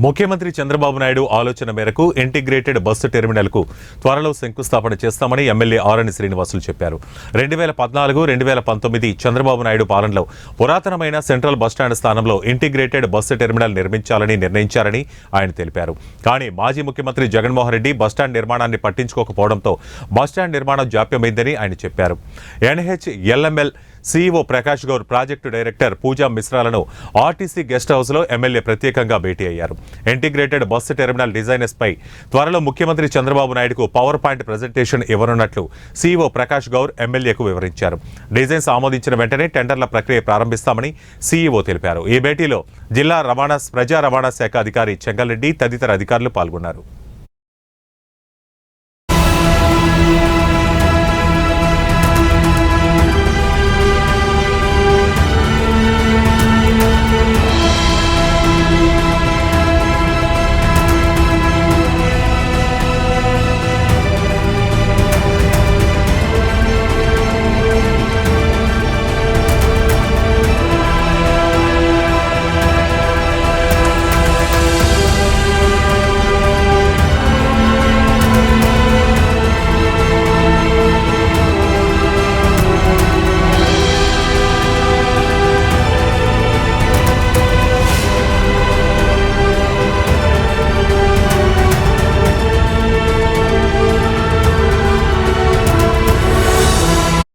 ముఖ్యమంత్రి చంద్రబాబు నాయుడు ఆలోచన మేరకు ఇంటిగ్రేటెడ్ బస్సు టెర్మినల్కు త్వరలో శంకుస్థాపన చేస్తామని ఎమ్మెల్యే ఆరణి శ్రీనివాసులు చెప్పారు. 2014-2019 చంద్రబాబు నాయుడు పాలనలో పురాతనమైన సెంట్రల్ బస్టాండ్ స్థానంలో ఇంటిగ్రేటెడ్ బస్సు టెర్మినల్ నిర్మించాలని నిర్ణయించారని ఆయన తెలిపారు. కానీ మాజీ ముఖ్యమంత్రి జగన్మోహన్ రెడ్డి బస్టాండ్ నిర్మాణాన్ని పట్టించుకోకపోవడంతో బస్టాండ్ నిర్మాణం జాప్యమైందని ఆయన చెప్పారు. NHLML CEO Prakash Gaur, project director Pooja మిశ్రాలను ఆర్టీసీ గెస్ట్ హౌస్లో ఎమ్మెల్యే ప్రత్యేకంగా భేటీ అయ్యారు. ఇంటిగ్రేటెడ్ బస్సు టెర్మినల్ డిజైనర్స్ పై త్వరలో ముఖ్యమంత్రి చంద్రబాబు నాయుడుకు పవర్ పాయింట్ ప్రజెంటేషన్ ఇవ్వనున్నట్లు CEO ప్రకాష్ గౌర్ ఎమ్మెల్యేకు వివరించారు. డిజైన్స్ ఆమోదించిన వెంటనే టెండర్ల ప్రక్రియ ప్రారంభిస్తామని CEO తెలిపారు. ఈ భేటీలో జిల్లా ప్రజా రవాణా శాఖ అధికారి చెంగల్రెడ్డి తదితర అధికారులు పాల్గొన్నారు.